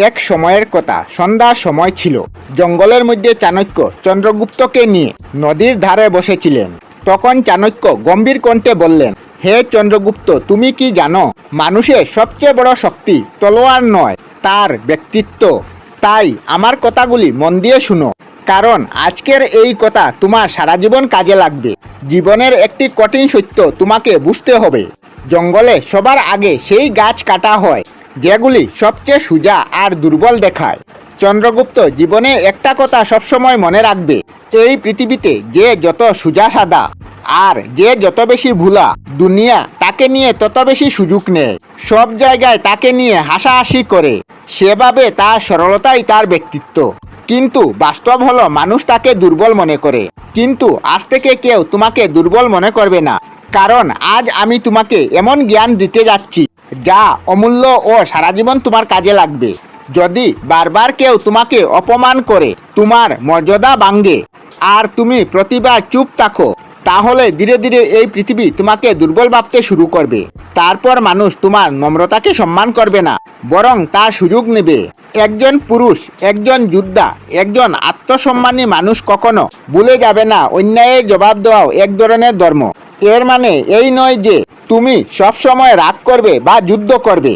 এক সময়ের কথা, সন্ধ্যার সময় ছিল। জঙ্গলের মধ্যে চাণক্য চন্দ্রগুপ্তকে নিয়ে নদীর ধারে বসেছিলেন। তখন চাণক্য গম্ভীর কণ্ঠে বললেন, হে চন্দ্রগুপ্ত, তুমি কি জানো মানুষের সবচেয়ে বড় শক্তি তলোয়ার নয়, তার ব্যক্তিত্ব। তাই আমার কথাগুলি মন দিয়ে শুনো, কারণ আজকের এই কথা তোমার সারা জীবন কাজে লাগবে। জীবনের একটি কঠিন সত্য তোমাকে বুঝতে হবে। জঙ্গলে সবার আগে সেই গাছ কাটা হয় যেগুলি সবচেয়ে সোজা আর দুর্বল দেখায়। চন্দ্রগুপ্ত জীবনে একটা কথা সবসময় মনে রাখবে, এই পৃথিবীতে যে যত সোজা সাদা আর যে যত বেশি ভোলা, দুনিয়া তাকে নিয়ে তত বেশি সুযোগ নেয়। সব জায়গায় তাকে নিয়ে হাসাহাসি করে, সেভাবে তার সরলতাই তার ব্যক্তিত্ব। কিন্তু বাস্তব হলো মানুষ তাকে দুর্বল মনে করে। কিন্তু আজ থেকে কেউ তোমাকে দুর্বল মনে করবে না, কারণ আজ আমি তোমাকে এমন জ্ঞান দিতে যাচ্ছি যা অমূল্য ও সারা জীবন তোমার কাজে লাগবে। যদি বারবার কেউ তোমাকে অপমান করে, তোমার মর্যাদা ভাঙে আর তুমি প্রতিবার চুপ থাকো, তাহলে ধীরে ধীরে এই পৃথিবী তোমাকে দুর্বল ভাবতে শুরু করবে। তারপর মানুষ তোমার নম্রতাকে সম্মান করবে না, বরং তার সুযোগ নেবে। একজন পুরুষ, একজন যোদ্ধা, একজন আত্মসম্মানী মানুষ কখনো ভুলে যাবে না অন্যায়ের জবাব দেওয়াও এক ধরনের ধর্ম। এর মানে এই নয় যে তুমি সবসময় রাগ করবে বা যুদ্ধ করবে,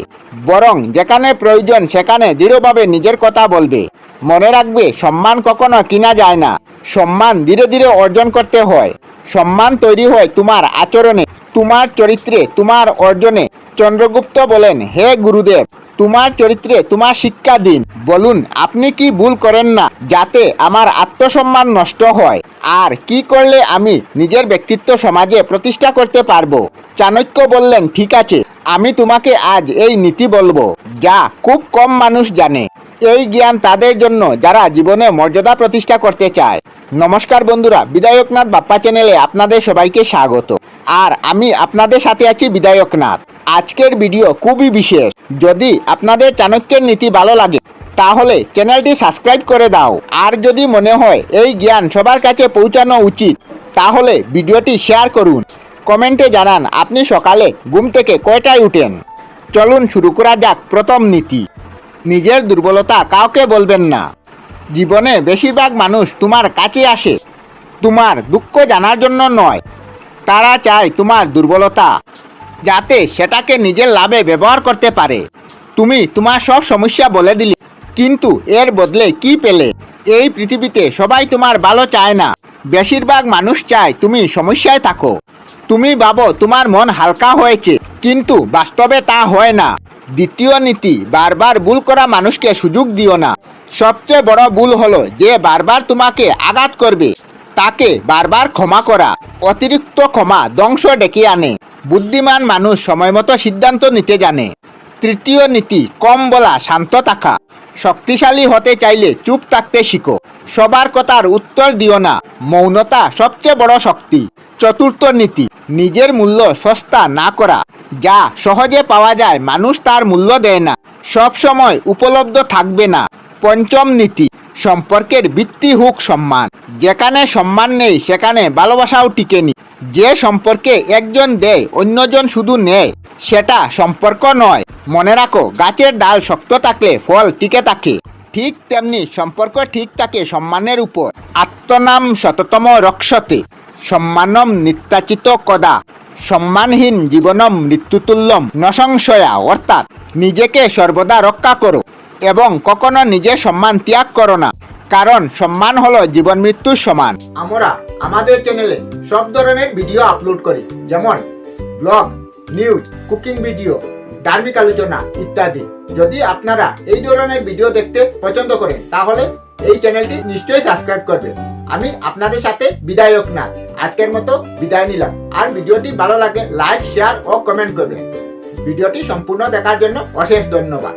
বরং যেখানে প্রয়োজন সেখানে দৃঢ়ভাবে নিজের কথা বলবে। মনে রাখবে, সম্মান কখনো কিনা যায় না, সম্মান ধীরে ধীরে অর্জন করতে হয়। সম্মান তৈরি হয় তোমার আচরণে, তোমার চরিত্রে, তোমার অর্জনে। চন্দ্রগুপ্ত বলেন, হে গুরুদেব, তোমার চরিত্রে তোমার শিক্ষা দিন। বলুন, আপনি কি ভুল করেন না যাতে আমার আত্মসম্মান নষ্ট হয়, আর কি করলে আমি নিজের ব্যক্তিত্ব সমাজে প্রতিষ্ঠা করতে পারবো। চাণক্য বললেন, ঠিক আছে, আমি তোমাকে আজ এই নীতি বলবো যা খুব কম মানুষ জানে। এই জ্ঞান তাদের জন্য যারা জীবনে মর্যাদা প্রতিষ্ঠা করতে চায়। নমস্কার বন্ধুরা, বিধায়কনাথ বাপ্পা চ্যানেলে আপনাদের সবাইকে স্বাগত। আর আমি আপনাদের সাথে আছি বিধায়কনাথ। আজকের ভিডিও খুবই বিশেষ। যদি আপনাদের চাণক্যের নীতি ভালো লাগে তাহলে চ্যানেলটি সাবস্ক্রাইব করে দাও। আর যদি মনে হয় এই জ্ঞান সবার কাছে পৌঁছানো উচিত, তাহলে ভিডিওটি শেয়ার করুন। কমেন্টে জানান আপনি সকালে ঘুম থেকে কয়টায় উঠেন। চলুন শুরু করা যাক। প্রথম নীতি, নিজের দুর্বলতা কাউকে বলবেন না। জীবনে বেশিরভাগ মানুষ তোমার কাছে আসে তোমার দুঃখ জানার জন্য নয়, তারা চায় তোমার দুর্বলতা যাতে সেটাকে নিজের লাভে ব্যবহার করতে পারে। তুমি তোমার সব সমস্যা বলে দিলে, কিন্তু এর বদলে কি পেলে? এই পৃথিবীতে সবাই তোমার ভালো চায় না, বেশিরভাগ মানুষ চায় তুমি সমস্যায় থাকো। তুমি ভাবো তোমার মন হালকা হয়েছে, কিন্তু বাস্তবে তা হয় না। দ্বিতীয় নীতি, বারবার ভুল করা মানুষকে সুযোগ দিও না। সবচেয়ে বড় ভুল হলো যে বারবার তোমাকে আঘাত করবে তাকে বারবার ক্ষমা করা। অতিরিক্ত ক্ষমা ধ্বংস ডেকে আনে। বুদ্ধিমান মানুষ সময়মতো সিদ্ধান্ত নিতে জানে। তৃতীয় নীতি, কম বলা, শান্ত থাকা। শক্তিশালী হতে চাইলে চুপ থাকতে শিখো। সবার কথার উত্তর দিও না, মৌনতা সবচেয়ে বড় শক্তি। চতুর্থ নীতি, নিজের মূল্য সস্তা না করা। যা সহজে পাওয়া যায় মানুষ তার মূল্য দেয় না, সব সময় উপলব্ধ থাকবে না। পঞ্চম নীতি, সম্পর্কের ভিত্তি হোক সম্মান। যেখানে সম্মান নেই সেখানে ভালোবাসাও টিকেনি। যে সম্পর্কে একজন দেয় অন্যজন শুধু নেয়, সেটা সম্পর্ক নয়। মনে রাখো, গাছের ডাল শক্ত থাকলে ফল টিকে থাকে, ঠিক তেমনি সম্পর্ক ঠিক থাকে সম্মানের উপর। আত্মনাম শততম রক্ষতে, সম্মানম নিত্যাচিত কদা। সম্মানহীন জীবনম মৃত্যুতুল্যম ন সংশয়া। অর্থাৎ নিজেকে সর্বদা রক্ষা করো এবং কখনো নিজের সম্মান ত্যাগ করো না, কারণ সম্মান হলো জীবন মৃত্যুর সমান। আমরা আমাদের চ্যানেলে সব ধরনের ভিডিও আপলোড করি, যেমন ব্লগ, নিউজ, কুকিং ভিডিও, ধার্মিক আলোচনা ইত্যাদি। যদি আপনারা এই ধরনের ভিডিও দেখতে পছন্দ করেন তাহলে এই চ্যানেলটি নিশ্চয়ই সাবস্ক্রাইব করবেন। আমি আপনাদের সাথে বিধায়কনাথ আজকের মতো বিদায় নিলাম। আর ভিডিওটি ভালো লাগে লাইক, শেয়ার ও কমেন্ট করবেন। ভিডিওটি সম্পূর্ণ দেখার জন্য অশেষ ধন্যবাদ।